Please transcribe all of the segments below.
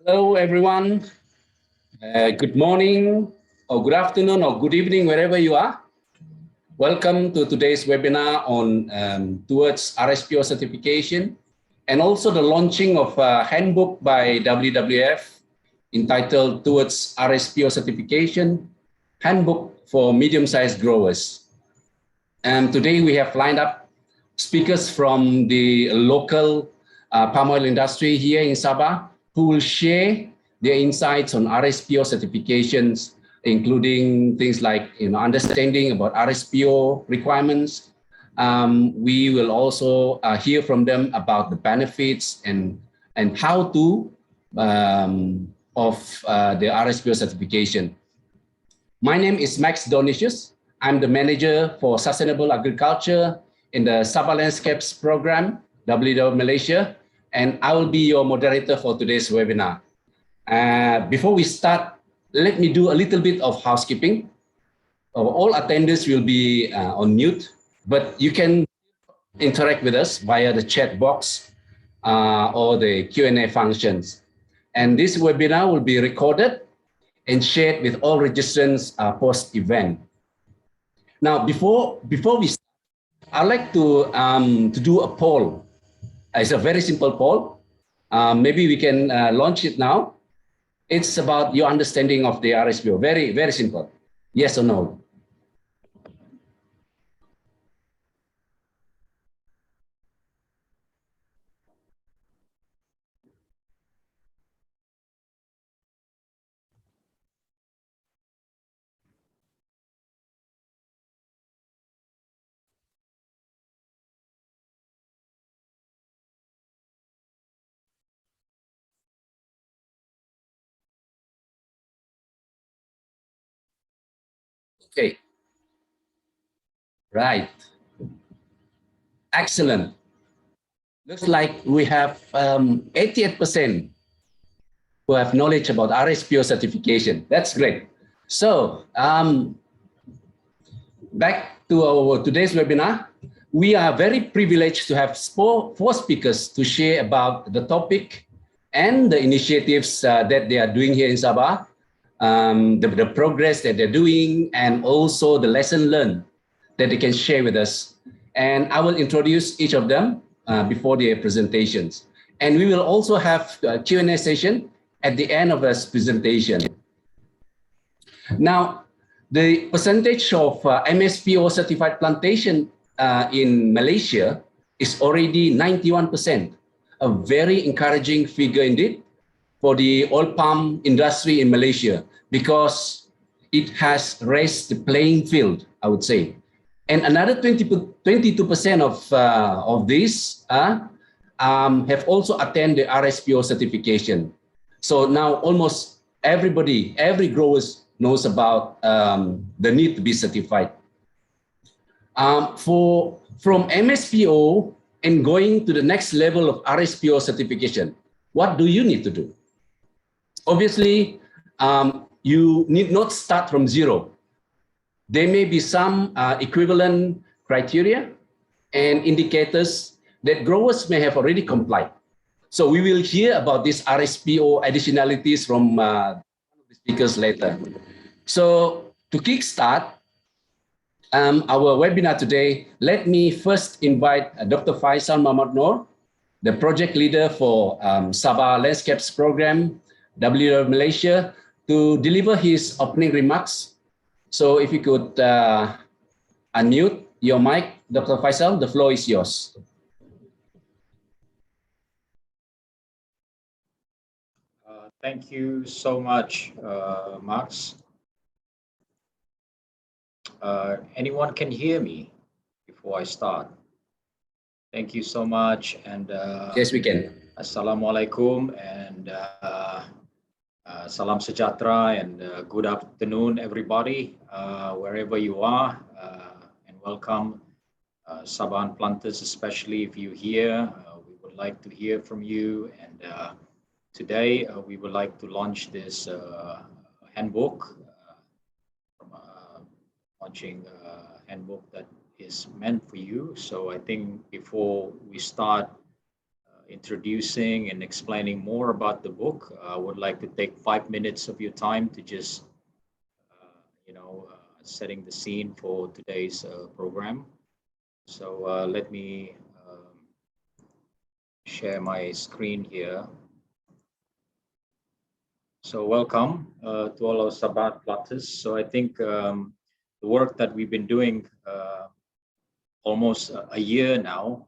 Hello, everyone. Good morning, or good afternoon, or good evening, wherever you are. Welcome to today's webinar on towards RSPO certification and also the launching of a handbook by WWF entitled Towards RSPO Certification, Handbook for Medium-Sized Growers. And today we have lined up speakers from the local palm oil industry here in Sabah who will share their insights on RSPO certifications, including things like understanding about RSPO requirements. We will also hear from them about the benefits and how to of the RSPO certification. My name is Max Donisius. I'm the manager for sustainable agriculture in the Sabah Landscapes program, WWF-Malaysia, and I will be your moderator for today's webinar. Before we start, let me do a little bit of housekeeping. All attendees will be on mute, but you can interact with us via the chat box or the Q&A functions. And this webinar will be recorded and shared with all registrants post-event. Now, before we start, I'd like to do a poll. It's a very simple poll. Maybe we can launch it now. It's about your understanding of the RSPO. Very, very simple. Yes or no? Okay. Right. Excellent. Looks like we have 88% who have knowledge about RSPO certification. That's great. So back to our today's webinar. We are very privileged to have four speakers to share about the topic and the initiatives that they are doing here in Sabah, the progress that they're doing, and also the lesson learned that they can share with us. And I will introduce each of them before their presentations. And we will also have a Q&A session at the end of this presentation. Now, the percentage of MSPO certified plantation in Malaysia is already 91%, a very encouraging figure indeed for the oil palm industry in Malaysia, because it has raised the playing field, I would say. And another 22% of these have also attended the RSPO certification. So now almost everybody, every growers knows about the need to be certified. From MSPO and going to the next level of RSPO certification, what do you need to do? Obviously, you need not start from zero. There may be some equivalent criteria and indicators that growers may have already complied. So we will hear about these RSPO additionalities from the speakers later. So to kickstart our webinar today, let me first invite Dr. Faisal Muhammad Noor, the project leader for Sabah Landscapes Program, WWF Malaysia, to deliver his opening remarks. So if you could unmute your mic, Dr. Faisal, the floor is yours. Thank you so much, Max. Anyone can hear me before I start? Thank you so much. And yes, we can. Assalamualaikum and salam sejahtera and good afternoon, everybody, wherever you are, and welcome, Sabahan planters, especially if you're here. We would like to hear from you, and today we would like to launch this handbook, launching a handbook that is meant for you. So I think before we start, introducing and explaining more about the book, I would like to take 5 minutes of your time to just, setting the scene for today's program. So let me share my screen here. So welcome to all our Sabah plotters. So I think the work that we've been doing almost a year now.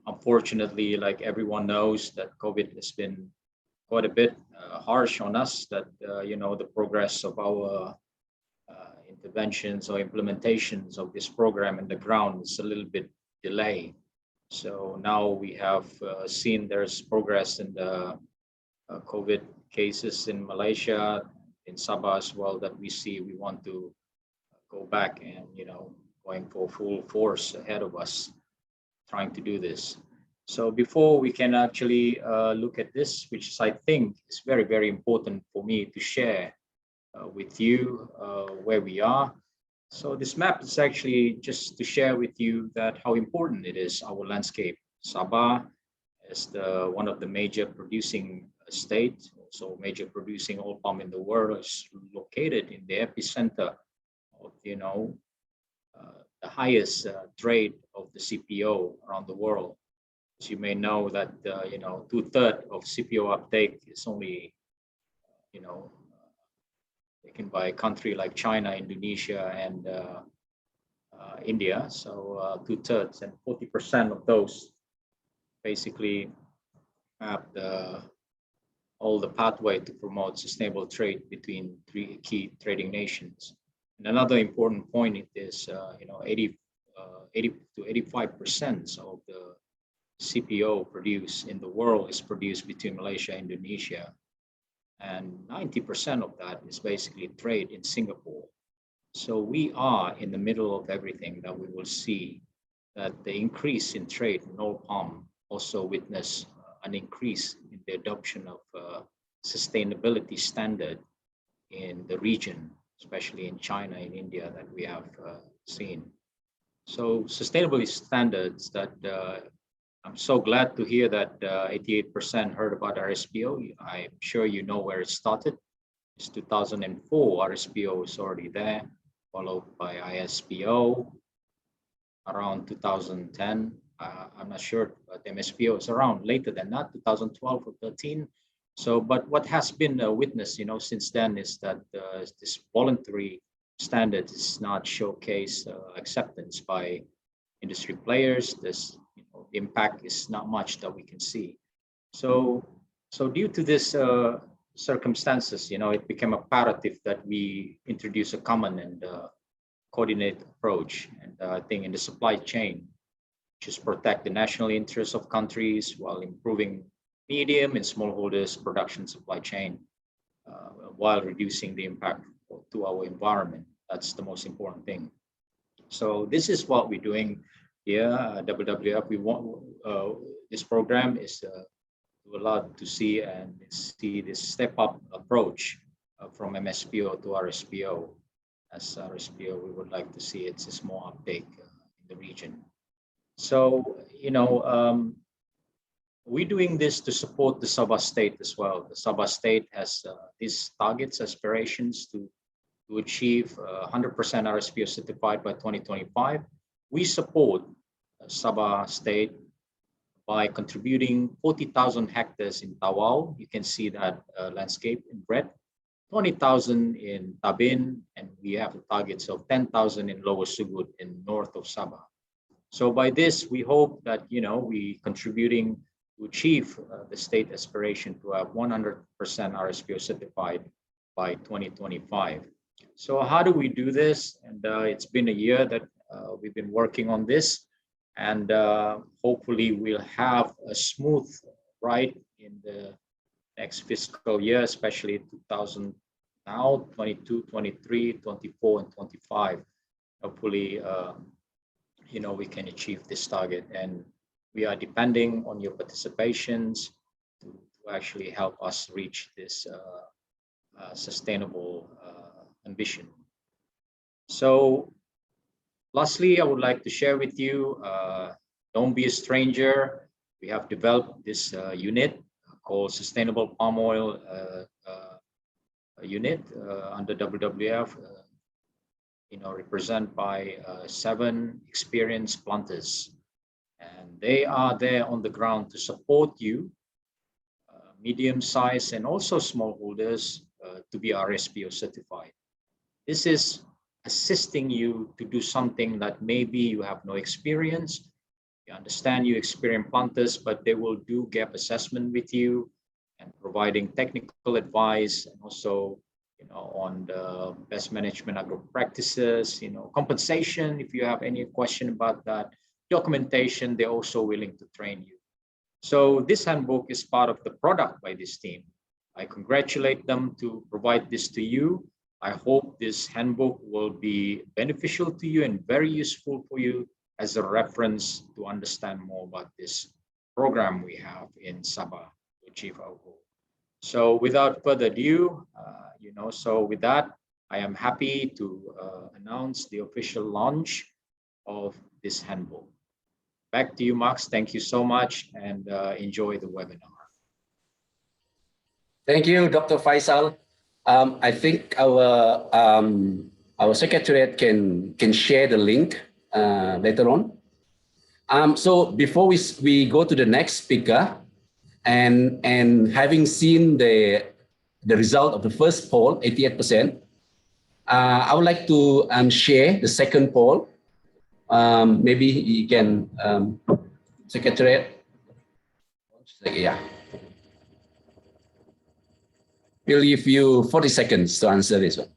Unfortunately, like everyone knows, that COVID has been quite a bit harsh on us, that, the progress of our interventions or implementations of this program in the ground is a little bit delayed. So now we have seen there's progress in the COVID cases in Malaysia, in Sabah as well, that we see we want to go back and, going for full force ahead of us, trying to do this. So before we can actually look at this, which I think is very, very important for me to share with you where we are. So this map is actually just to share with you that how important it is, our landscape. Sabah is one of the major producing states, also major producing oil palm in the world, is located in the epicenter of, the highest trade of the CPO around the world. As you may know that, 2/3 of CPO uptake is only, taken by a country like China, Indonesia, and India. So 2/3 and 40% of those basically have all the pathway to promote sustainable trade between three key trading nations. And another important point is, 80 to 85% of the CPO produced in the world is produced between Malaysia and Indonesia. And 90% of that is basically trade in Singapore. So we are in the middle of everything that we will see, that the increase in trade in oil palm also witness an increase in the adoption of sustainability standard in the region, especially in China and India, that we have seen. So sustainability standards that I'm so glad to hear that 88% heard about RSPO. I'm sure you know where it started. It's 2004, RSPO is already there, followed by ISPO around 2010. I'm not sure, but MSPO is around later than that, 2012 or 13. So, but what has been witnessed, since then is that this voluntary standard is not showcase acceptance by industry players. This impact is not much that we can see. So due to this circumstances, it became imperative that we introduce a common and coordinated approach. And I think in the supply chain, just protect the national interests of countries while improving medium and smallholders production supply chain, while reducing the impact to our environment. That's the most important thing. So this is what we're doing here at WWF. We want this program is allowed to see this step-up approach from MSPO to RSPO. As RSPO, we would like to see it's a small uptake in the region. So, we're doing this to support the Sabah state as well. The Sabah state has these targets, aspirations to achieve 100% RSPO certified by 2025. We support Sabah state by contributing 40,000 hectares in Tawau. You can see that landscape in red. 20,000 in Tabin, and we have targets of 10,000 in Lower Sugut in north of Sabah. So by this, we hope that we contributing to achieve the state aspiration to have 100% RSPO certified by 2025. So how do we do this? And it's been a year that we've been working on this, and hopefully we'll have a smooth ride in the next fiscal year, especially 2000 now, 22, 23, 24, and 25. Hopefully, we can achieve this target, and we are depending on your participations to actually help us reach this sustainable ambition. So lastly, I would like to share with you, don't be a stranger we have developed this unit called Sustainable Palm Oil Unit under WWF, represented by 7 experienced planters. And they are there on the ground to support you, medium-sized and also smallholders, to be RSPO certified. This is assisting you to do something that maybe you have no experience. You understand you experienced planters, but they will do gap assessment with you and providing technical advice, and also on the best management agro practices, compensation if you have any question about that, documentation. They're also willing to train you. So this handbook is part of the product by this team. I congratulate them to provide this to you. I hope this handbook will be beneficial to you and very useful for you as a reference to understand more about this program we have in Sabah to achieve our goal. So without further ado, so with that, I am happy to announce the official launch of this handbook. Back to you, Max. Thank you so much, and enjoy the webinar. Thank you, Dr. Faisal. I think our secretariat can share the link later on. So before we go to the next speaker, and having seen the result of the first poll, 88%, I would like to share the second poll. Maybe you can, secretariat. Yeah. We'll give you 40 seconds to answer this one.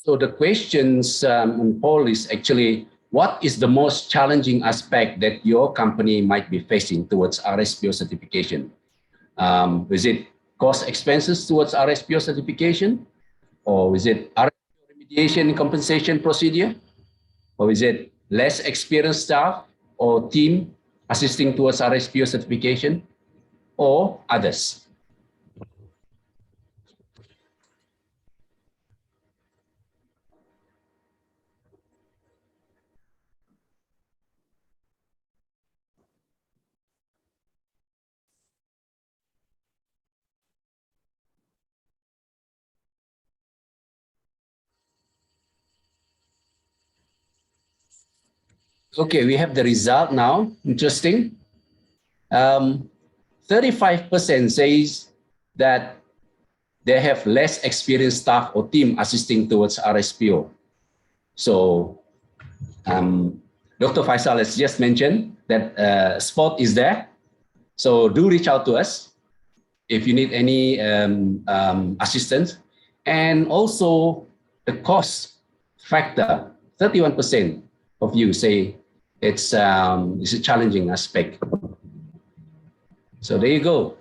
So the questions on poll is actually, what is the most challenging aspect that your company might be facing towards RSPO certification? Is it cost expenses towards RSPO certification? Or is it RSPO remediation and compensation procedure? Or is it less experienced staff or team assisting towards RSPO certification? Or others? Okay, we have the result now. Interesting. 35% says that they have less experienced staff or team assisting towards RSPO. So Dr. Faisal has just mentioned that spot is there. So do reach out to us if you need any assistance. And also the cost factor, 31% of you say it's a challenging aspect. So there you go.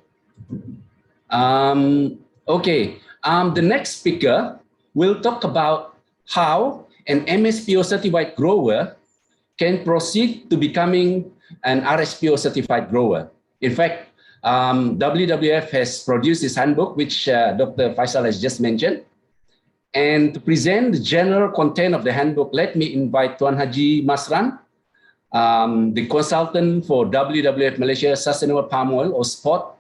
Okay, the next speaker will talk about how an MSPO certified grower can proceed to becoming an RSPO certified grower. In fact, WWF has produced this handbook, which Dr. Faisal has just mentioned. And to present the general content of the handbook, let me invite Tuan Haji Masran, the consultant for WWF-Malaysia Sustainable Palm Oil, or SPOT.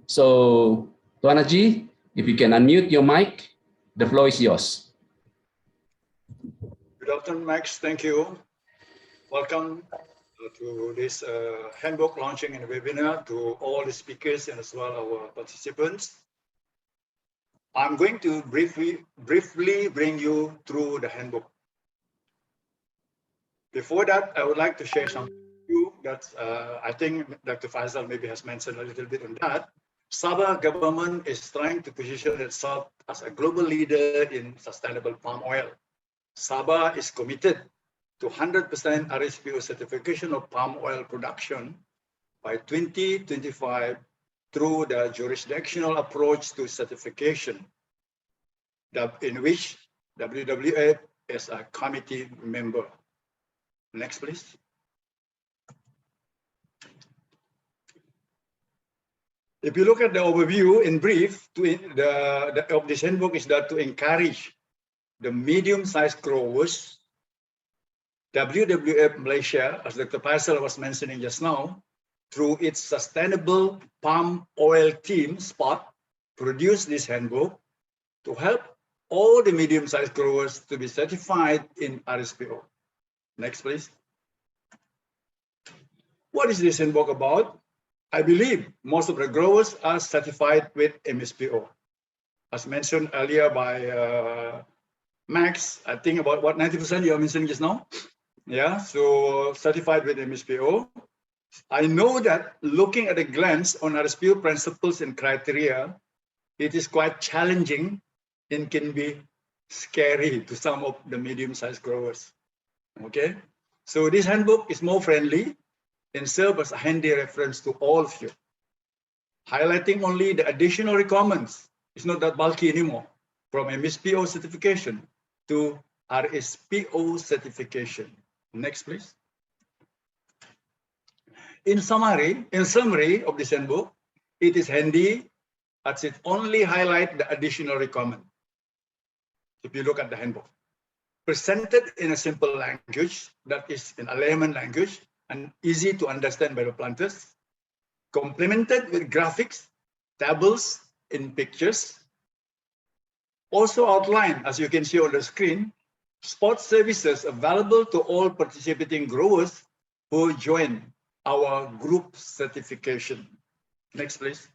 So, Tuan Haji, if you can unmute your mic, the floor is yours. Good afternoon, Max. Thank you. Welcome to this handbook launching and webinar to all the speakers and as well our participants. I'm going to briefly bring you through the handbook. Before that, I would like to share something with you that I think Dr. Faisal maybe has mentioned a little bit on that. Sabah government is trying to position itself as a global leader in sustainable palm oil. Sabah is committed to 100% RSPO certification of palm oil production by 2025 through the jurisdictional approach to certification, in which WWF as a committee member. Next, please. If you look at the overview in brief, of this handbook is that to encourage the medium-sized growers, WWF-Malaysia, as Dr. Faisal was mentioning just now, through its sustainable palm oil team, SPOT, produced this handbook to help all the medium-sized growers to be certified in RSPO. Next, please. What is this handbook about? I believe most of the growers are certified with MSPO. As mentioned earlier by Max, I think about what 90% you are mentioning just now. Yeah, so certified with MSPO. I know that looking at a glance on RSPO principles and criteria, it is quite challenging and can be scary to some of the medium-sized growers. Okay, so this handbook is more friendly and serve as a handy reference to all of you, highlighting only the additional requirements. It's not that bulky anymore, from MSPO certification to RSPO certification. Next, please. In summary of this handbook, it is handy as it only highlights the additional requirement. If you look at the handbook, presented in a simple language, that is in a layman language, and easy to understand by the planters, complemented with graphics, tables, and pictures. Also outlined, as you can see on the screen, spot services available to all participating growers who join our group certification. Next, please.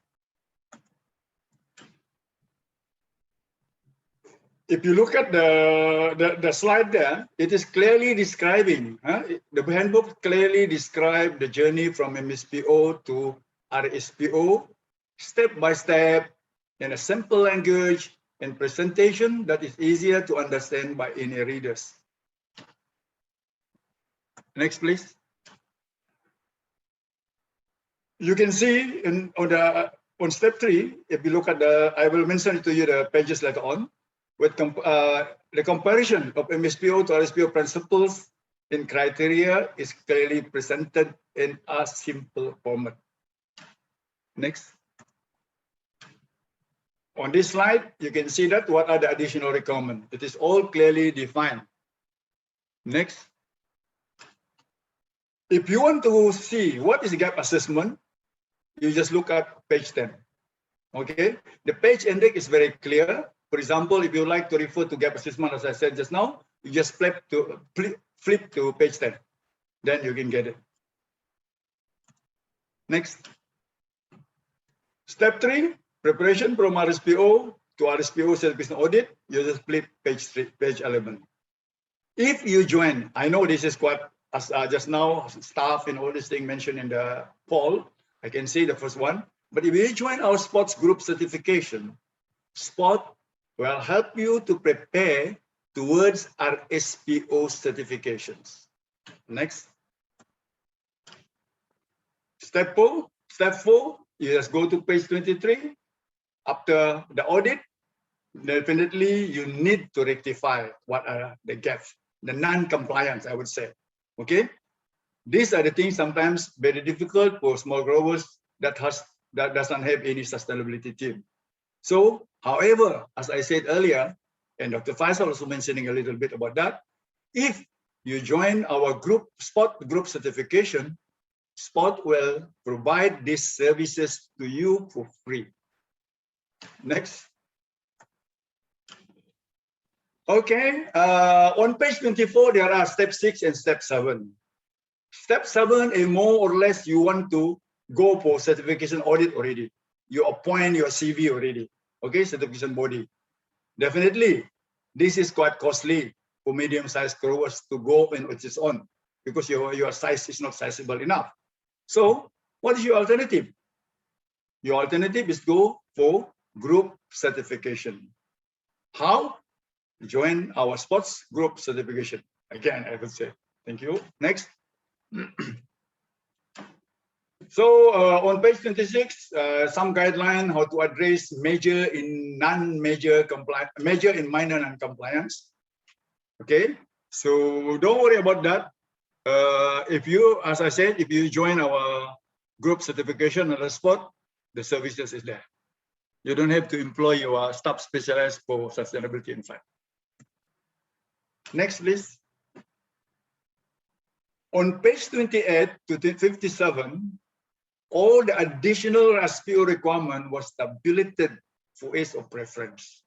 If you look at the slide there, it is clearly describing, the handbook clearly describes the journey from MSPO to RSPO, step by step, in a simple language and presentation that is easier to understand by any readers. Next, please. You can see on step 3, if you look at I will mention to you the pages later on, with the comparison of MSPO to RSPO principles and criteria is clearly presented in a simple format. Next. On this slide, you can see that what are the additional requirements. It is all clearly defined. Next. If you want to see what is gap assessment, you just look at page 10. Okay, the page index is very clear. For example, if you like to refer to gap assessment, as I said just now, you just flip to page 10. Then you can get it. Next. Step 3, preparation from RSPO to RSPO certification audit. You just flip page 11. If you join, I know this is quite, as just now, staff and all these things mentioned in the poll, I can see the first one. But if you join our sports group certification, SPOT will help you to prepare towards RSPO certifications. Next. Step 4, you just go to page 23. After the audit, definitely you need to rectify what are the gaps, the non-compliance, I would say. Okay. These are the things sometimes very difficult for small growers that doesn't have any sustainability team. So, however, as I said earlier, and Dr. Faisal also mentioning a little bit about that, if you join our SPOT group certification, SPOT will provide these services to you for free. Next. Okay, on page 24, there are step 6 and step 7. Step 7 is more or less you want to go for certification audit already. You appoint your CV already, okay, certification body. Definitely, this is quite costly for medium-sized growers to go and on its own because your size is not sizable enough. So, what is your alternative? Your alternative is go for group certification. How? Join our sports group certification. Again, I would say. Thank you. Next. So on page 26, some guideline how to address major in non-major compliance, major in minor non-compliance. Okay, so don't worry about that. If you, as I said, if you join our group certification on the spot, the services is there. You don't have to employ your staff specialized for sustainability insight. Next, please. On page 28 to 57, all the additional RSPO requirement was tabulated for ease of preference.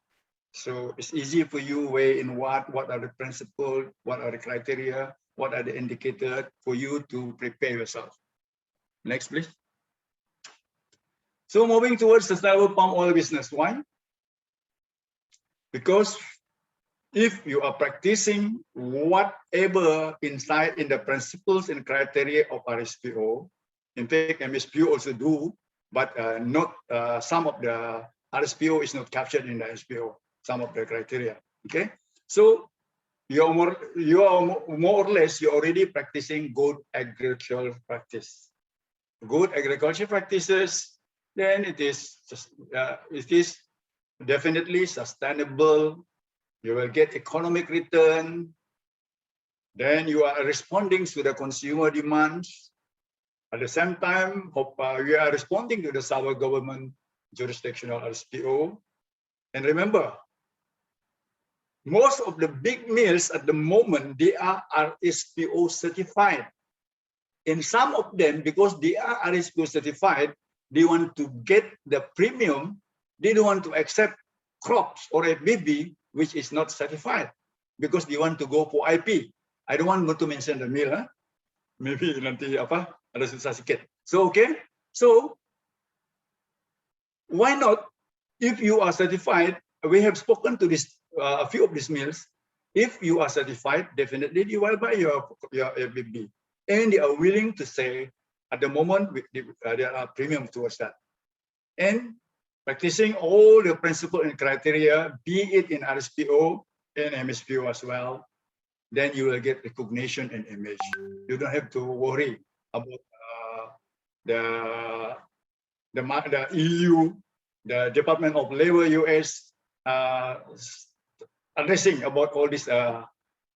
So it's easy for you weigh in what are the principles, what are the criteria, what are the indicators for you to prepare yourself. Next, please. So moving towards sustainable palm oil business. Why? Because if you are practicing whatever inside in the principles and criteria of RSPO, in fact, MSPO also do, but not some of the RSPO is not captured in the RSPO, some of the criteria. Okay, so you are more or less you're already practicing good agricultural practice. Good agriculture practices, then it is definitely sustainable. You will get economic return. Then you are responding to the consumer demands. At the same time, we are responding to the Sabah government jurisdictional RSPO. And remember, most of the big mills at the moment, they are RSPO certified. And some of them, because they are RSPO certified, they want to get the premium. They don't want to accept crops or FBB, which is not certified, because they want to go for IP. I don't want to mention the mill, huh? Maybe nanti apa ada susah sikit. So okay, so why not? If you are certified, we have spoken to this a few of these mills. If you are certified, definitely you will buy your FBB, and they are willing to say at the moment there are premium towards that. And practicing all the principles and criteria, be it in RSPO and MSPO as well, then you will get recognition and image. You don't have to worry about the EU, the Department of Labor US addressing about all this. I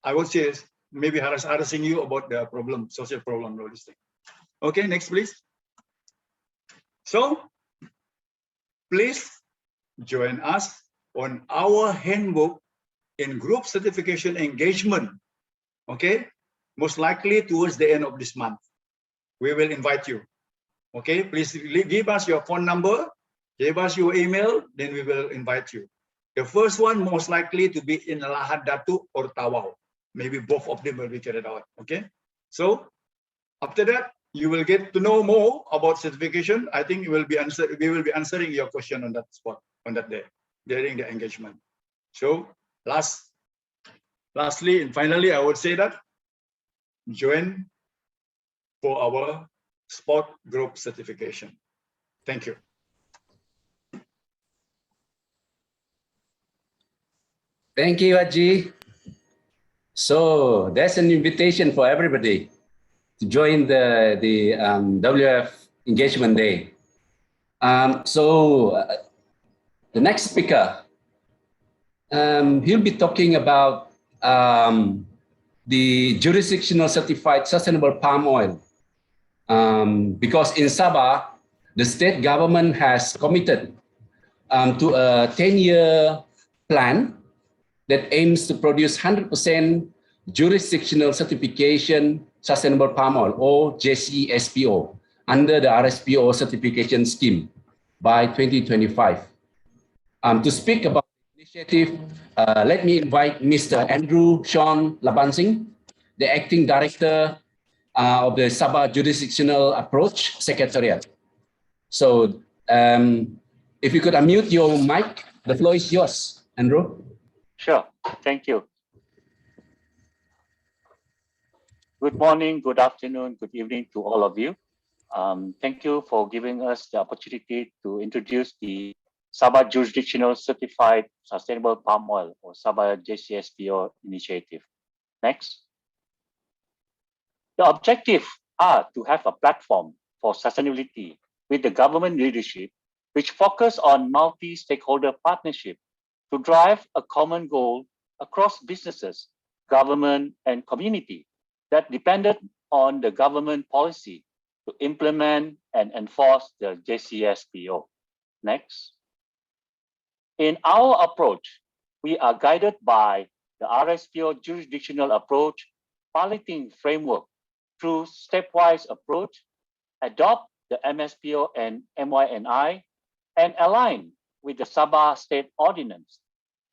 would say maybe harassing you about the problem, social problem, all this thing. Okay, next please. So please join us on our handbook in group certification engagement. Okay, most likely towards the end of this month, we will invite you. Okay, please give us your phone number, give us your email, then we will invite you. The first one most likely to be in Lahad Datu or Tawau. Maybe both of them will be carried out. Okay, so after that, you will get to know more about certification. I think we will be answering your question on that spot, on that day, during the engagement. So lastly and finally, I would say that join for our sport group certification. Thank you. Thank you, Haji. So that's an invitation for everybody to join the WWF Engagement Day. The next speaker, he'll be talking about the jurisdictional certified sustainable palm oil. Because in Sabah, the state government has committed to a 10-year plan that aims to produce 100% jurisdictional certification sustainable palm oil, or JCSPO, under the RSPO certification scheme by 2025. To speak about the initiative, let me invite Mr. Andrew Sean Labansing, the Acting Director of the Sabah Jurisdictional Approach Secretariat. So if you could unmute your mic, the floor is yours, Andrew. Sure, thank you. Good morning, good afternoon, good evening to all of you. Thank you for giving us the opportunity to introduce the Sabah Jurisdictional Certified Sustainable Palm Oil, or Sabah JCSPO initiative. Next. The objectives are to have a platform for sustainability with the government leadership, which focus on multi-stakeholder partnership to drive a common goal across businesses government, and community that depended on the government policy to implement and enforce the JCSPO. Next. In our approach, we are guided by the RSPO jurisdictional approach, piloting framework through stepwise approach, adopt the MSPO and MYNI, and align with the Sabah State Ordinance,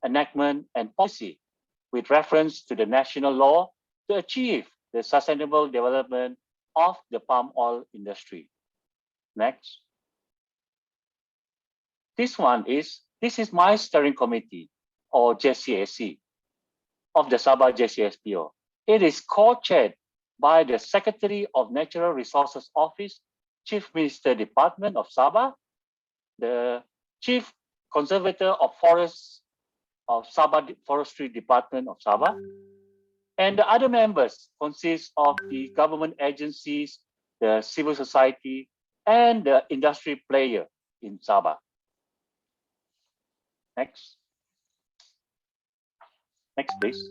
enactment, and policy with reference to the national law to achieve the sustainable development of the palm oil industry. Next. This is my steering committee, or JCAC, of the Sabah JCSPO. It is co-chaired by the Secretary of Natural Resources Office, Chief Minister Department of Sabah, the Chief Conservator of Forests of Sabah Forestry Department of Sabah, and the other members consist of the government agencies, the civil society, and the industry player in Sabah. Next. Next, please.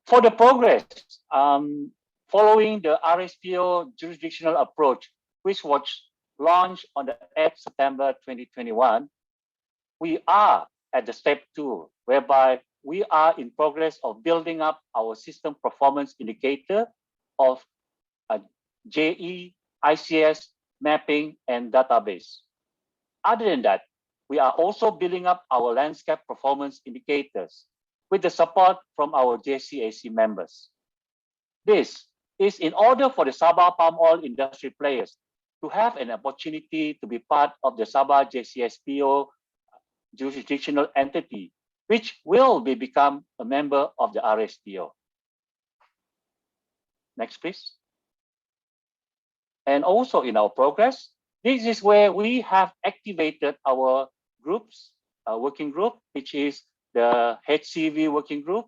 For the progress, following the RSPO jurisdictional approach, which was launched on the 8th September 2021, we are at the step 2, whereby we are in progress of building up our system performance indicator of a JE, ICS, mapping, and database. Other than that, we are also building up our landscape performance indicators with the support from our JCAC members. This is in order for the Sabah palm oil industry players to have an opportunity to be part of the Sabah JCSPO jurisdictional entity, which will become a member of the RSPO. Next, please. And also in our progress, this is where we have activated our groups, working group, which is the HCV working group,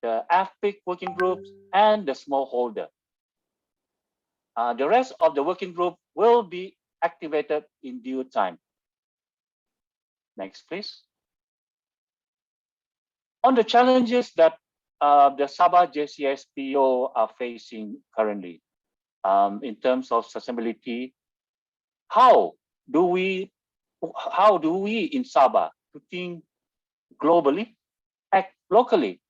the FPIC working groups, and the smallholder. The rest of the working group will be activated in due time. Next, please. On the challenges that the Sabah JCSPO are facing currently in terms of sustainability, how do we in Sabah to think globally, act locally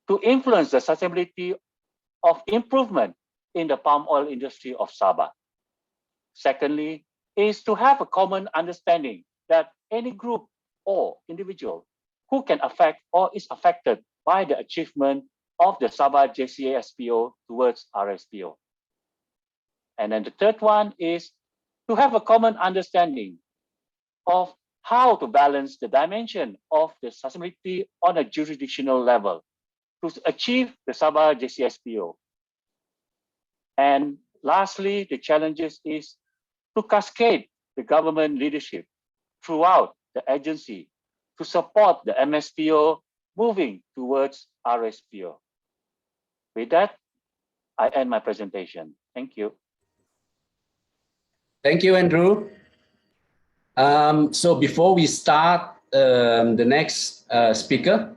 to influence the sustainability of improvement in the palm oil industry of Sabah? Secondly, is to have a common understanding that any group or individual who can affect or is affected by the achievement of the Sabah JCSPO towards RSPO. And then the third one is to have a common understanding of how to balance the dimension of the sustainability on a jurisdictional level to achieve the Sabah JCSPO. And lastly, the challenges is to cascade the government leadership throughout the agency to support the MSPO moving towards RSPO. With that, I end my presentation. Thank you. Thank you, Andrew. So before we start the next speaker,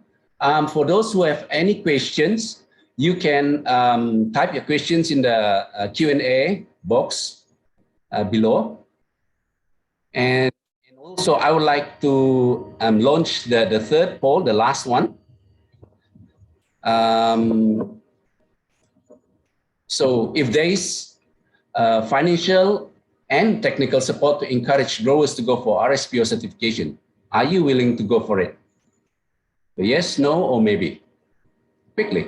for those who have any questions, you can type your questions in the Q&A box below. And also, I would like to launch the third poll, the last one. So if there is financial and technical support to encourage growers to go for RSPO certification, are you willing to go for it? Yes, no, or maybe? Quickly.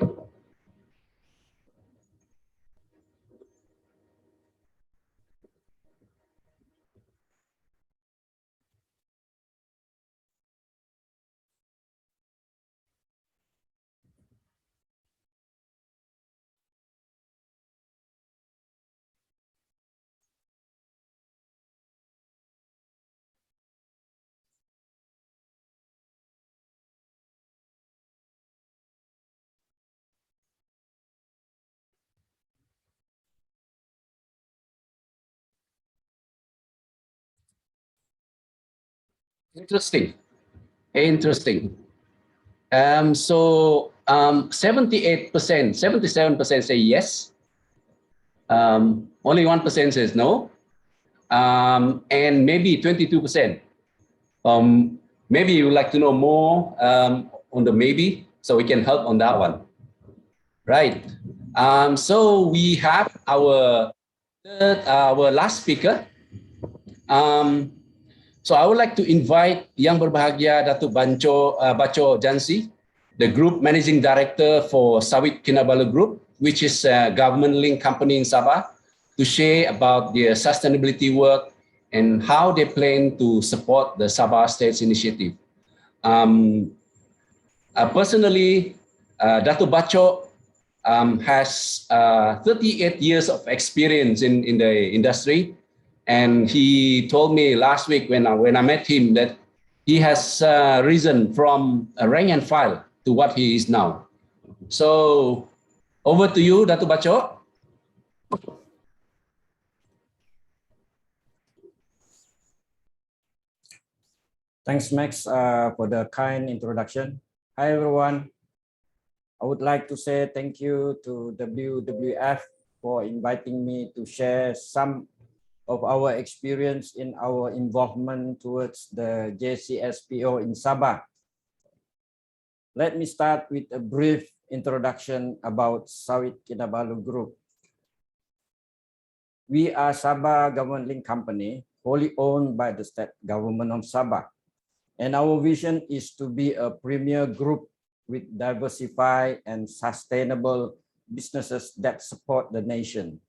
Interesting. Interesting. So 78%, 77% say yes. Only 1% says no. And maybe 22%. Maybe you would like to know more on the maybe, so we can help on that one. Right. So we have our last speaker. So I would like to invite Yang Berbahagia Datuk Bacho Jansi, the Group Managing Director for Sawit Kinabalu Group, which is a government-linked company in Sabah, to share about their sustainability work and how they plan to support the Sabah States Initiative. Personally, Datuk Bacho has 38 years of experience in the industry. And he told me last week when I met him that he has risen from a rank and file to what he is now. So over to you, Datuk Bacho. Thanks, Max, for the kind introduction. Hi, everyone. I would like to say thank you to WWF for inviting me to share some of our experience in our involvement towards the JCSPO in Sabah. Let me start with a brief introduction about Sawit Kinabalu Group. We are Sabah government-linked company, wholly owned by the state government of Sabah. And our vision is to be a premier group with diversified and sustainable businesses that support the nation.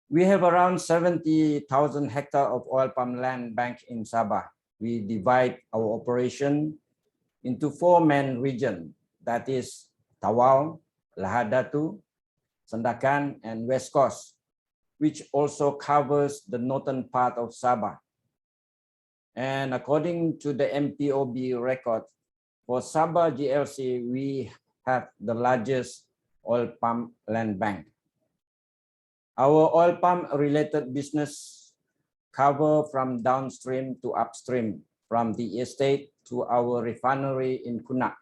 We have around 70,000 hectares of oil palm land bank in Sabah. We divide our operation into 4 main regions, that is Tawau, Lahad Datu, Sandakan, and West Coast, which also covers the northern part of Sabah. And according to the MPOB record, for Sabah GLC, we have the largest oil palm land bank. Our oil palm related business cover from downstream to upstream, from the estate to our refinery in Kunak.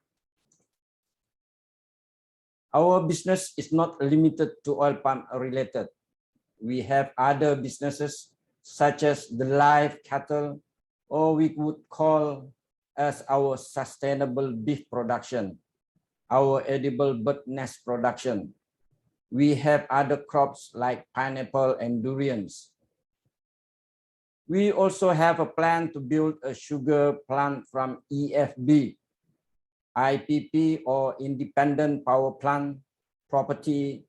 Our business is not limited to oil palm related. We have other businesses such as the live cattle, or we would call as our sustainable beef production, our edible bird nest production. We have other crops like pineapple and durians. We also have a plan to build a sugar plant from EFB, IPP or Independent Power Plant, property,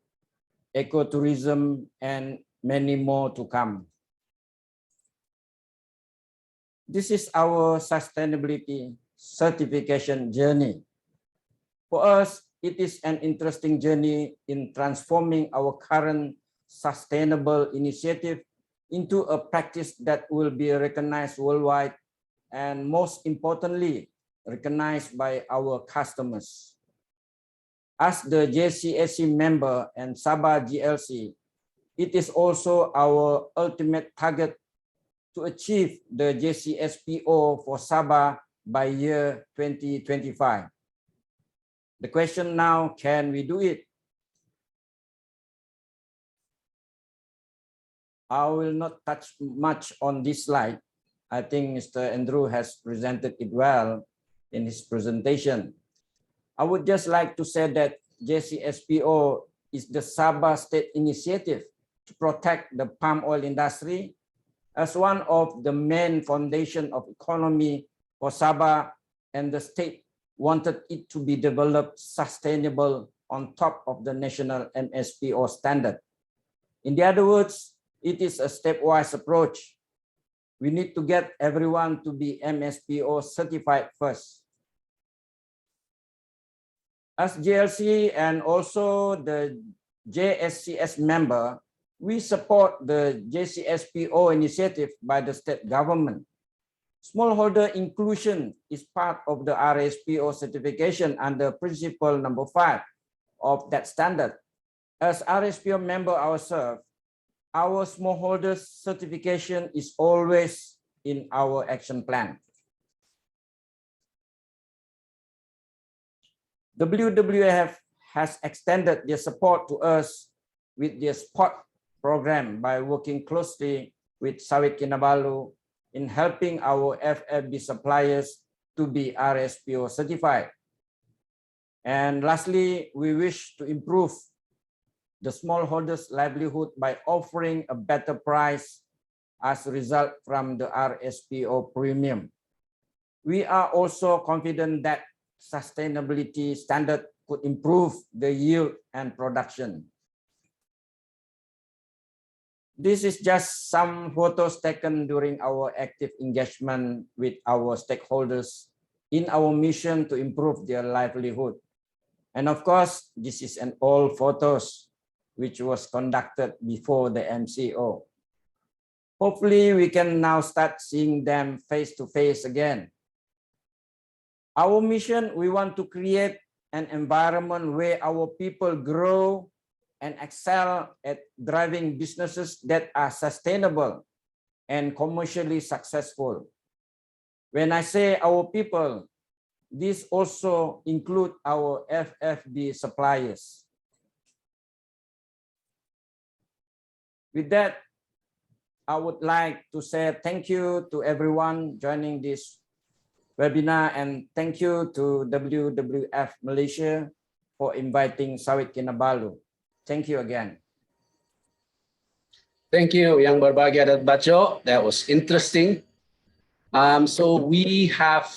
ecotourism, and many more to come. This is our sustainability certification journey. For us, it is an interesting journey in transforming our current sustainable initiative into a practice that will be recognized worldwide and, most importantly, recognized by our customers. As the JCSC member and Sabah GLC, it is also our ultimate target to achieve the JCSPO for Sabah by year 2025. The question now, can we do it? I will not touch much on this slide. I think Mr. Andrew has presented it well in his presentation. I would just like to say that JCSPO is the Sabah State Initiative to protect the palm oil industry as one of the main foundation of economy for Sabah, and the state wanted it to be developed sustainable on top of the national MSPO standard. In the other words, it is a stepwise approach. We need to get everyone to be MSPO certified first. As GLC and also the JSCS member, we support the JCSPO initiative by the state government. Smallholder inclusion is part of the RSPO certification under principle number 5 of that standard. As RSPO member ourselves, our smallholder certification is always in our action plan. WWF has extended their support to us with their spot program by working closely with Sawit Kinabalu in helping our FFB suppliers to be RSPO certified. And lastly, we wish to improve the smallholders' livelihood by offering a better price as a result from the RSPO premium. We are also confident that sustainability standard could improve the yield and production. This is just some photos taken during our active engagement with our stakeholders in our mission to improve their livelihood. And of course, this is an old photos which was conducted before the MCO. Hopefully, we can now start seeing them face to face again. Our mission, we want to create an environment where our people grow and excel at driving businesses that are sustainable and commercially successful. When I say our people, this also include our FFB suppliers. With that, I would like to say thank you to everyone joining this webinar, and thank you to WWF-Malaysia for inviting Sawit Kinabalu. Thank you again. Thank you, Yang Berbahagia dan Baco. That was interesting. So we have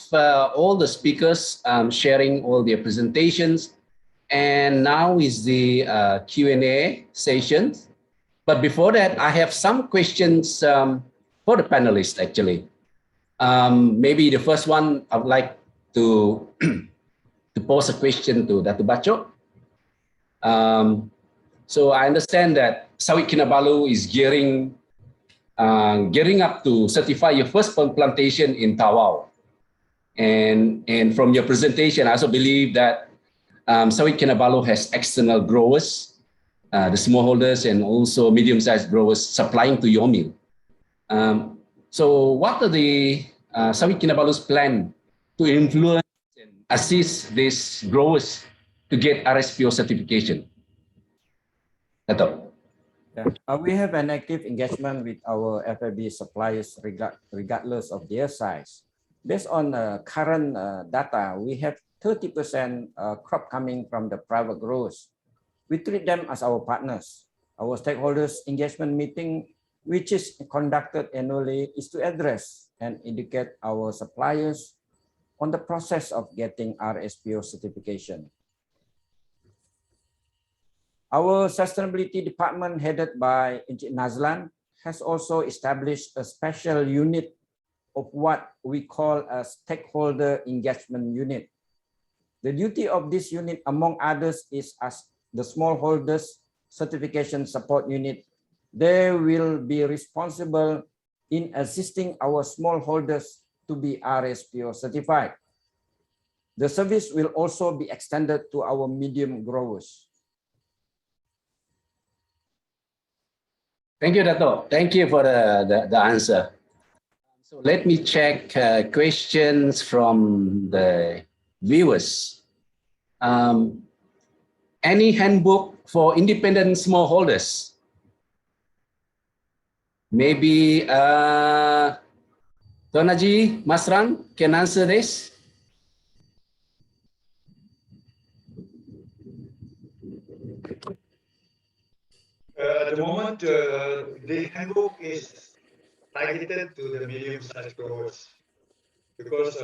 all the speakers sharing all their presentations, and now is the Q&A session. But before that, I have some questions for the panelists, actually. Maybe the first one, I would like to, to pose a question to Datu Baco. So I understand that Sawit Kinabalu is gearing up to certify your first plantation in Tawau. And from your presentation, I also believe that Sawit Kinabalu has external growers, the smallholders and also medium-sized growers supplying to your mill. So what are the Sawit Kinabalu's plan to influence and assist these growers to get RSPO certification? Dato'. Yeah. We have an active engagement with our FFB suppliers regardless of their size. Based on current data, we have 30% crop coming from the private growers. We treat them as our partners. Our stakeholders engagement meeting, which is conducted annually, is to address and educate our suppliers on the process of getting RSPO certification. Our sustainability department, headed by Encik Nazlan, has also established a special unit of what we call a stakeholder engagement unit. The duty of this unit, among others, is as the smallholders certification support unit. They will be responsible in assisting our smallholders to be RSPO certified. The service will also be extended to our medium growers. Thank you, Dato'. Thank you for the answer. So let me check questions from the viewers. Any handbook for independent smallholders? Maybe Tuan Haji Masran can answer this. At the moment, the handbook is targeted to the medium-sized growers because,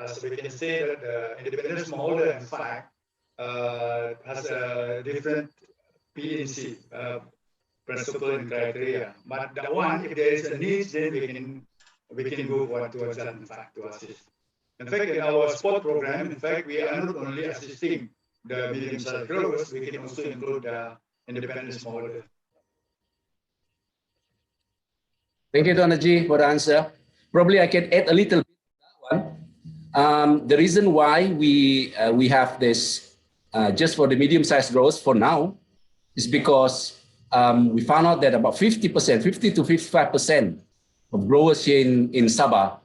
as we can say, that the independent smallholder, in fact, has a different P&C principle and criteria. But that one, if there is a need, then we can go towards that, in fact, to assist. In fact, in our sport program, in fact, we are not only assisting the medium-sized growers, we can also include the independent smallholder. Thank you, Tuan Haji, for the answer. Probably I can add a little bit to that one. The reason why we have this just for the medium-sized growers for now is because we found out that about 50% to 55% of growers here in Sabah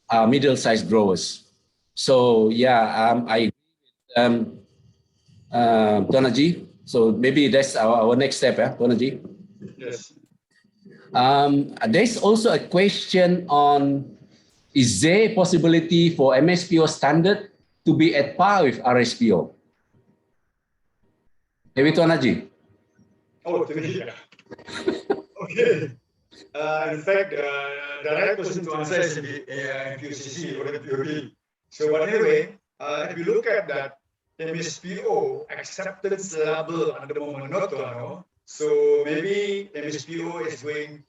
are middle-sized growers. So yeah, I agree with Tuan Haji. So maybe that's our next step, Tuan Haji. Yes. There's also a question on, is there a possibility for MSPO standard to be at par with RSPO? Maybe Tuan Haji. Oh, to me, yeah. Okay. In fact, the right person to answer is MPUCC or MPOB. So, but anyway, if you look at that MSPO acceptance level at the moment, not no. So maybe MSPO is going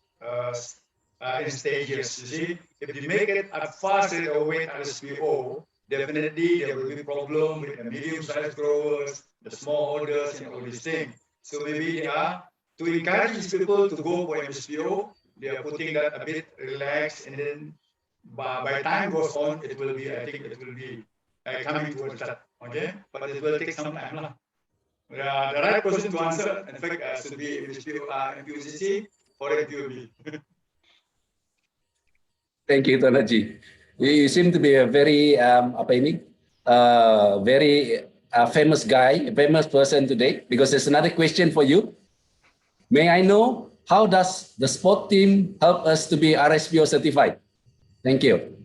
in stages. You see, if you make it at fast rate away RSPO, definitely there will be problem with the medium-sized growers, the smallholders, and all these things. So maybe they are to encourage these people to go for MSPO. They are putting that a bit relaxed, and then by time goes on, it will be. I think it will be coming towards that. Okay, but it will take some time. The right person to answer, in fact, should be MSPO, MPUCC or MPOB. Thank you, Tuan Haji. You seem to be a very very famous guy, a famous person today, because there's another question for you. May I know, how does the sport team help us to be RSPO certified? Thank you.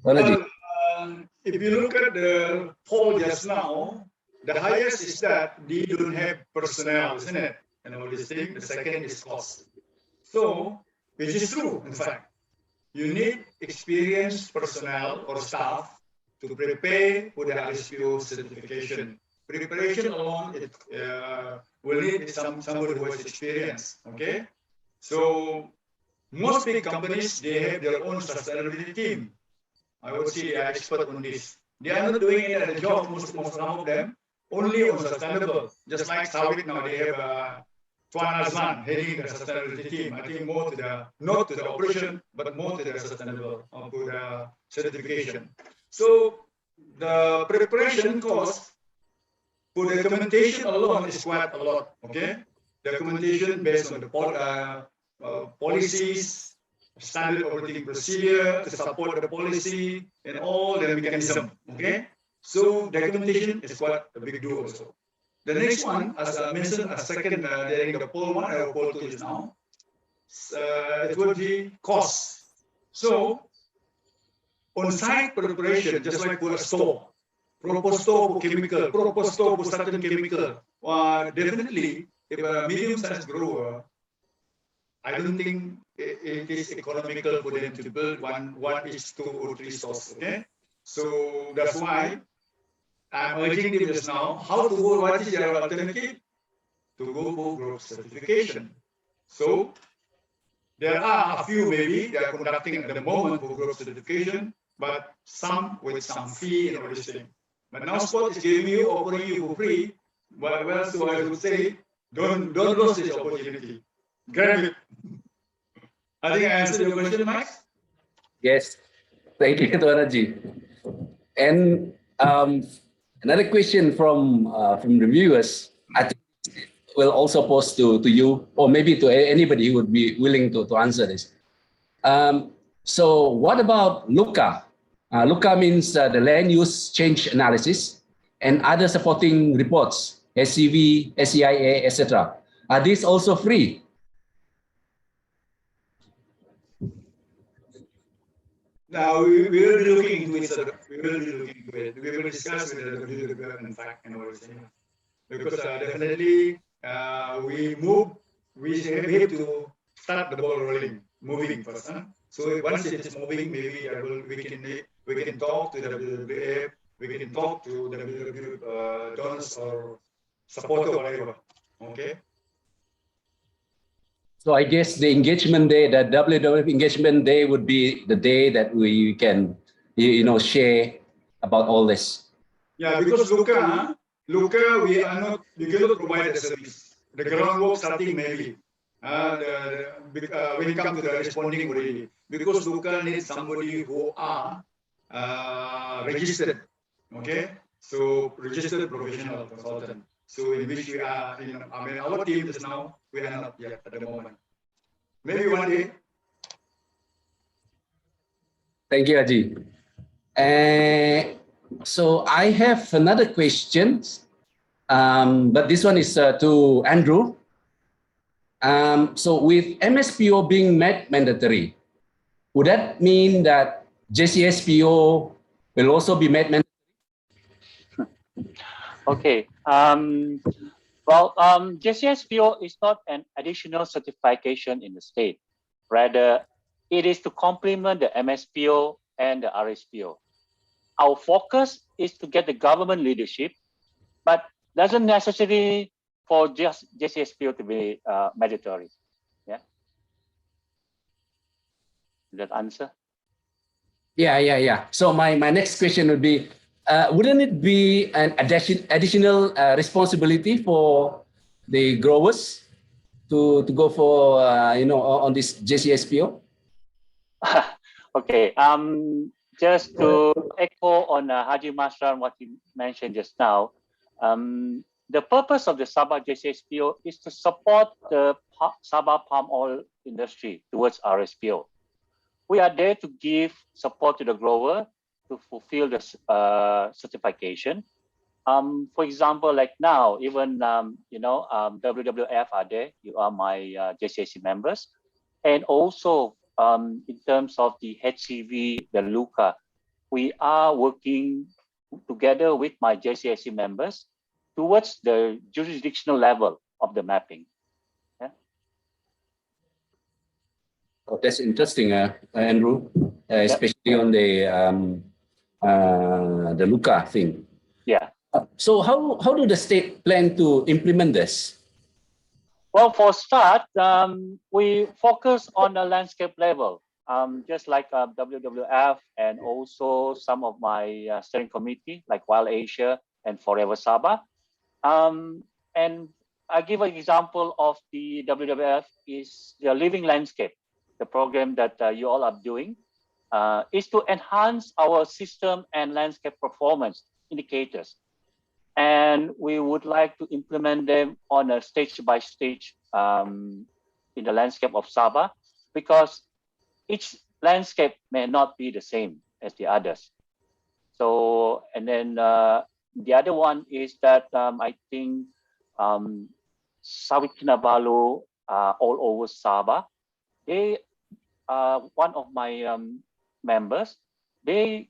Tuan Haji. If you look at the poll just now, the highest is that they don't have personnel, isn't it? And all these things. The second is cost. So, which is true, in fact. You need experienced personnel or staff to prepare for the RSPO certification. Preparation alone it, will need somebody who has experience. Okay, so most big companies, they have their own sustainability team. I would say they are expert on this. They are not doing any other job. Most some of them only on sustainable. Just like Sawit now, they have Tuan Azman heading the sustainability team. I think more to the, not to the operation, but more to the sustainable, to the certification. So the preparation cost for the documentation alone is quite a lot. Okay, documentation based on the policies, standard operating procedure to support the policy and all the mechanism. Okay, so documentation is quite a big deal also. The next one, as I mentioned, a second during the poll 1 or poll 2 is now, it will be cost. So, on-site preparation, just like for a store, proper store for chemical, proper store for certain chemical, definitely, if a medium-sized grower, I don't think it is economical for them to build one each 2 or 3 stores. Okay, so that's why I'm urging them just now, how to go, what is their alternative? To go for growth certification. So, there are a few maybe they are conducting at the moment for growth certification, but some with some fee and all this thing. But now Spot is giving you, offering you for free. Well, so I would say, don't lose this opportunity. Grab it. I think I answered your question, Max. Yes, thank you, Tuan Haji. And another question from the viewers, I think will also pose to you, or maybe to anybody who would be willing to answer this. So what about LUCA? LUCA means the land use change analysis and other supporting reports, SCV, SEIA, etc. Are these also free? Now we will be looking into it. We will be looking into it. We will discuss with the WWF, in fact, and all this thing. Because definitely we have to start the ball rolling, moving first. Huh? So once it is moving, maybe we can talk to the WWF, we can talk to the WWF donors or supporter, whatever. Okay. So I guess the engagement day, the WWF engagement day, would be the day that we can, share about all this. Yeah, because LUCA, we cannot provide the service. The groundwork starting maybe. When it comes to the responding already, because LUCA needs somebody who are registered. Okay, so registered professional consultant. So in which we are, our team is now, we are not yet at the moment. Maybe one day. Thank you, Haji. So I have another question But this one is to Andrew. So with MSPO being mandatory, would that mean that JCSPO will also be made mandatory? Okay. JCSPO is not an additional certification in the state. Rather, it is to complement the MSPO and the RSPO. Our focus is to get the government leadership, but doesn't necessarily for just JCSPO to be mandatory. Yeah. Does that answer? Yeah. So my next question would be, wouldn't it be an additional responsibility for the growers to go for on this JCSPO? Okay. Just to echo on Haji Masran what he mentioned just now, the purpose of the Sabah JCSPO is to support the Sabah palm oil industry towards RSPO. We are there to give support to the grower to fulfill the certification. For example, like now, even WWF are there. You are my JCSC members, and also in terms of the HCV, the LUCA, we are working together with my JCSC members towards the jurisdictional level of the mapping. Yeah. Oh, that's interesting, Andrew, especially on the LUCA thing. Yeah. So how do the state plan to implement this? Well, for start, we focus on the landscape level, just like WWF and also some of my steering committee, like Wild Asia and Forever Sabah. And I give an example of the WWF is the Living Landscape, the program that you all are doing, is to enhance our system and landscape performance indicators. And we would like to implement them on a stage by stage in the landscape of Sabah, because each landscape may not be the same as the others. So, and then the other one is that I think Sawit Kinabalu all over Sabah, they one of my members, they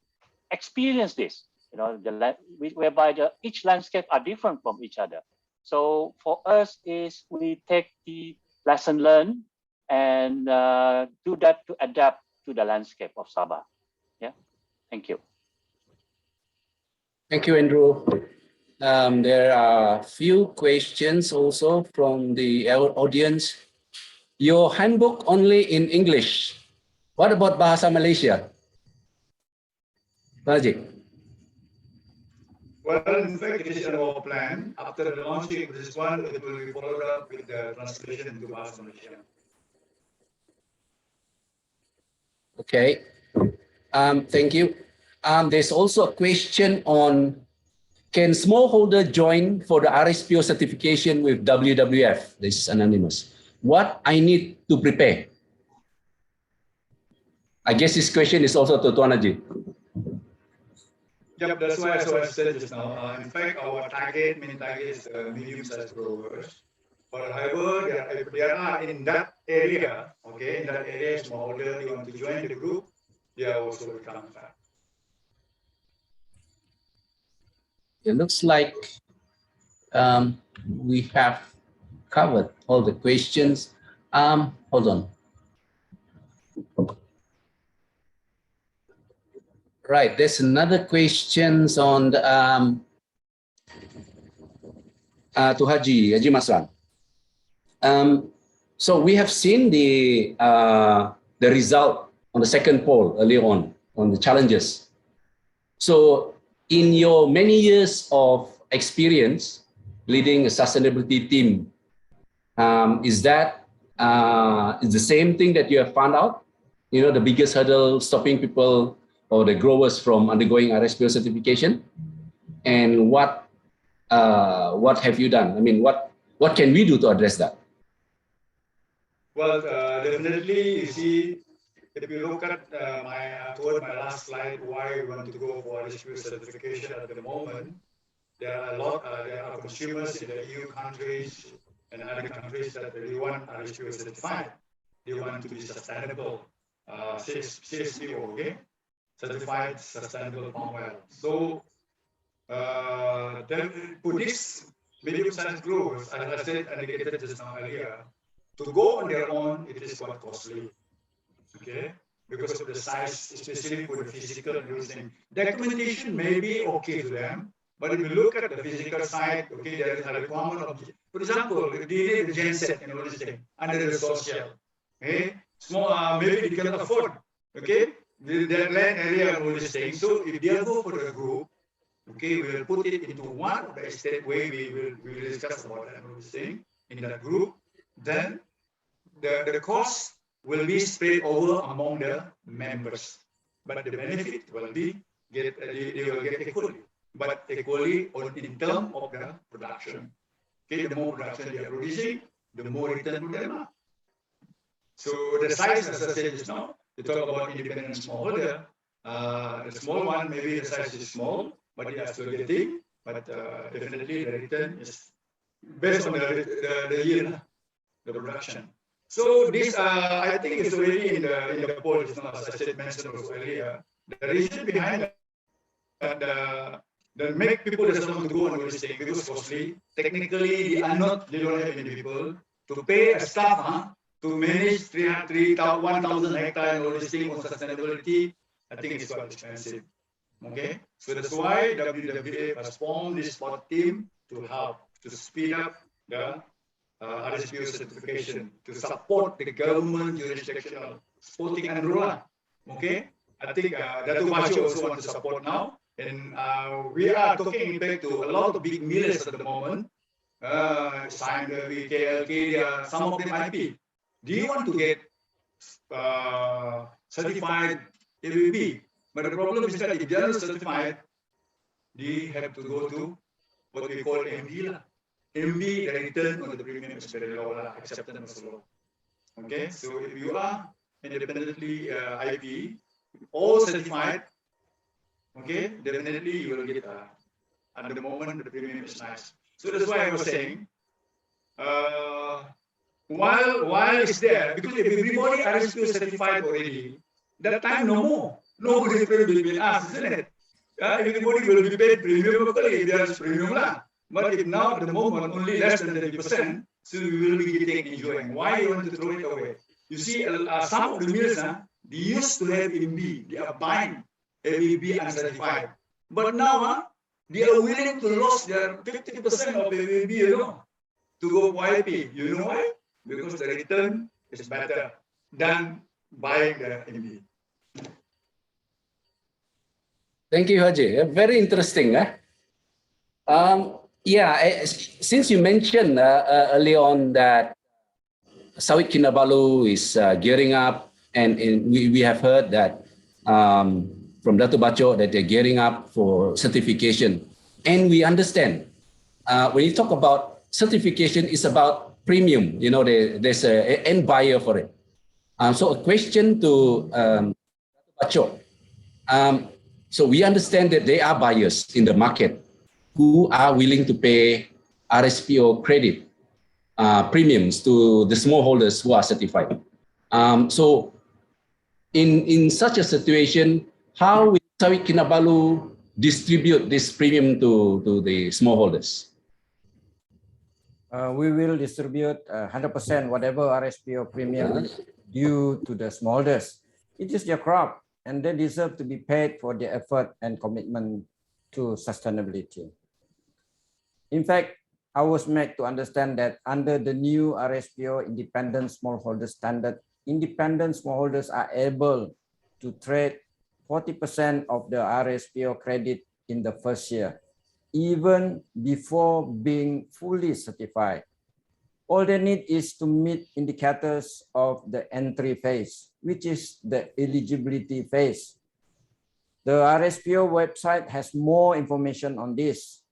experience this. Whereby each landscape are different from each other. So for us is we take the lesson learned and do that to adapt to the landscape of Sabah. Yeah, thank you. Thank you, Andrew. There are a few questions also from the audience. Your handbook only in English. What about Bahasa Malaysia? Rajik. Well, in fact, it is in our plan. After the launching of this one, it will be followed up with the translation into Bahasa Malaysia. Okay. Thank you. There's also a question on, can smallholder join for the RSPO certification with WWF? This is anonymous. What I need to prepare? I guess this question is also to Tuan Haji. Yep, that's why, as I said just now, in fact, our main target is medium-sized growers. But however, if there are in that area, okay, in that area, smallholder, they want to join the group, they are also welcome. It looks like we have covered all the questions. Hold on. Right, there's another questions on the, to Haji Masran. So we have seen the result on the second poll earlier on the challenges. So in your many years of experience leading a sustainability team, is that is the same thing that you have found out? You know, the biggest hurdle stopping people or the growers from undergoing RSPO certification, and what have you done? I mean, what can we do to address that? Well, definitely, you see, if you look at toward my last slide, why we want to go for RSPO certification at the moment, there are a lot, there are consumers in the EU countries and other countries that really want RSPO certified. They want to be sustainable, CSPO, okay? Certified Sustainable Palm Oil. So, for this medium-sized groups, as I said, indicated just now earlier, to go on their own, it is quite costly, okay? Because of the size, especially for the physical and everything. Documentation may be okay to them, but if you look at the physical side, okay, there is a requirement of, for example, if they need a genset and all this thing under the social, okay, small, maybe they cannot afford, okay, that land area and all this thing. So if they go for the group, okay, we will put it into one of the estate way we will discuss about that and all this thing in that group. Then the cost will be spread over among the members, but the benefit will be they will get equally, but equally in terms of the production. Okay, the more production they are producing, the more return to them. So the size, as I said just now, you talk about independent smallholder. The small one, maybe the size is small, but they are still getting. But definitely the return is based on the year, the production. So this, I think, is already in the poll, as I said, mentioned also earlier. The reason behind that, that make people doesn't want to go on this thing because costly. Technically, they don't have any people to pay a staff to manage 1,000 hectares and all this thing on sustainability. I think it's quite expensive. Okay, so that's why WWF has formed this sport team to help to speed up the RSPO certification, to support the government jurisdictional sporting and rural. Okay, I think Dato' Bacho also want to support now, and we are talking in fact to a lot of big millers at the moment. Signed with KLK, some of them IP. Do you want to get certified ABB? But the problem is that if they are certified, they have to go to what we call MB. MB, the return on the premium is very low, acceptance is low. Okay, so if you are independently IP, all certified, okay, definitely you will get, at the moment, the premium is nice. So that's why I was saying, while it's there, because if everybody RSPO certified already, that time no more. Nobody will ask, isn't it? Everybody will be paid premium locally if there is premium lah. But if now at the moment only less than 30%, so we will be getting enjoying. Why you want to throw it away? You see, some of the mills, they used to have MB, they are buying ABB uncertified. But now, they are willing to lose their 50% of ABB, to go for IP. You know why? Because the return is better than buying the MB. Thank you, Haji. Very interesting. Yeah, since you mentioned early on that Sawit Kinabalu is gearing up, and we have heard that from Dato' Bacho that they're gearing up for certification. And we understand when you talk about certification, it's about premium. There's an end buyer for it. So a question to Dato' Bacho. So we understand that there are buyers in the market who are willing to pay RSPO credit premiums to the smallholders who are certified. So in such a situation, how will Sawit Kinabalu distribute this premium to the smallholders? We will distribute 100% whatever RSPO premium due to the smallholders. It is their crop, and they deserve to be paid for their effort and commitment to sustainability. In fact, I was made to understand that under the new RSPO independent smallholder standard, independent smallholders are able to trade 40% of the RSPO credit in the first year, even before being fully certified. All they need is to meet indicators of the entry phase, which is the eligibility phase. The RSPO website has more information on this.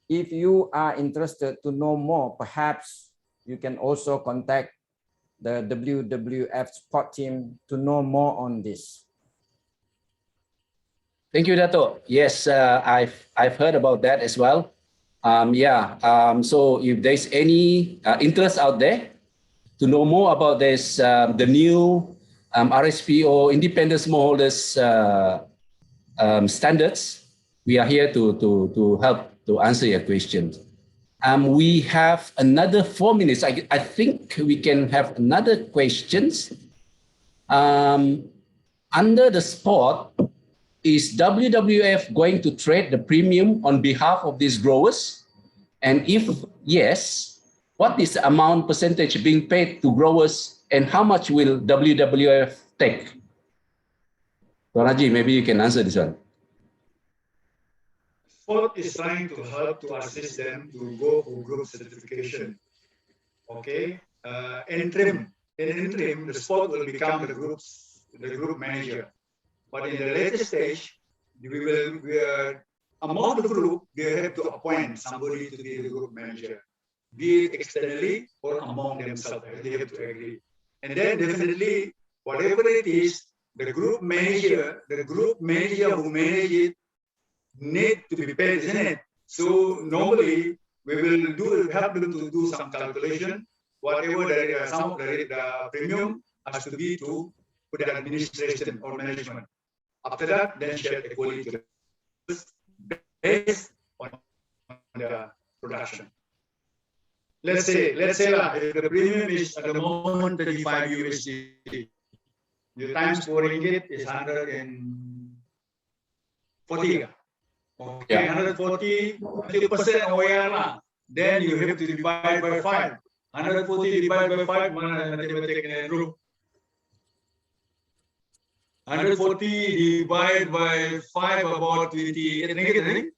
If you are interested to know more, perhaps you can also contact the WWF support team to know more on this. Thank you, Dato'. Yes, I've heard about that as well. So if there's any interest out there to know more about this, the new RSPO independent smallholders standards, we are here to help to answer your questions. We have another 4 minutes. I think we can have another questions. Under the spot, is WWF going to trade the premium on behalf of these growers? And if yes, what is the amount percentage being paid to growers and how much will WWF take? Raji, maybe you can answer this one. SPOT is trying to help to assist them to go for group certification. Okay, in interim, the SPOT will become the group manager. But in the later stage, among the group, they have to appoint somebody to be the group manager, be it externally or among themselves. They have to agree. And then definitely, whatever it is, the group manager who manage it need to be paid, isn't it? So normally, we will help them to do some calculation, whatever some of the premium has to be to the administration or management. After that, then share equally to based on the production. Let's say if the premium is at the moment 35 USD, the times 4 ringgit is 140. Okay, 140, 20% OER. Then you have to divide by 5. 140 divided by 5, mathematics in a group. 140 divided by 5, about 28 ringgit, I think.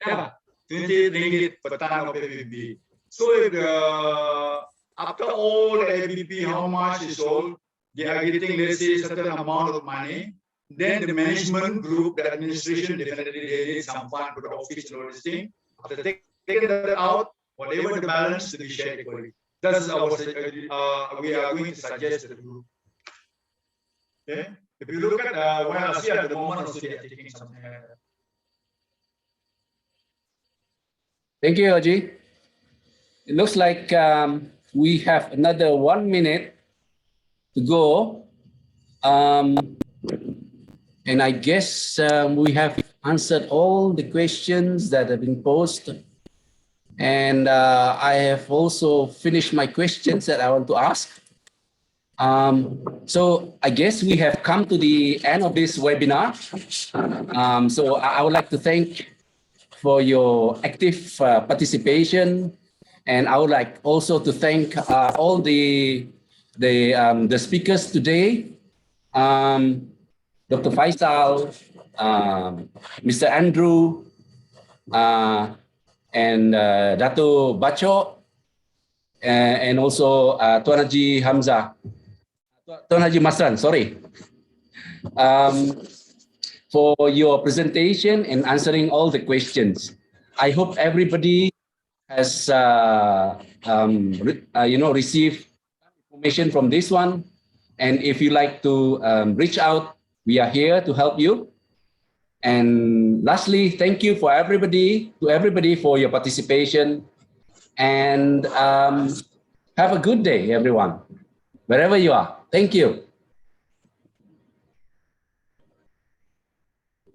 Yeah, 28 ringgit per ton of ABP. So if after all the ABP, how much is sold, they are getting, let's say, a certain amount of money. Then the management group, the administration, definitely they need some fund for the office and all this thing. After taking that out, whatever the balance to be shared equally. That's our we are going to suggest to the group. Okay. If you look at YLC at the moment, also they are taking something like that. Thank you, Haji. It looks like we have another 1 minute to go. And I guess we have answered all the questions that have been posed. And I have also finished my questions that I want to ask. So I guess we have come to the end of this webinar. So I would like to thank for your active participation. And I would like also to thank all the speakers today. Dr. Faisal, Mr. Andrew, and Dato Bacho, and also Tuan Haji Hamzah, Tuan Haji Masran, sorry, for your presentation and answering all the questions. I hope everybody has received information from this one. And if you like to reach out, we are here to help you. And lastly, thank you for everybody for your participation. And have a good day, everyone, wherever you are. Thank you.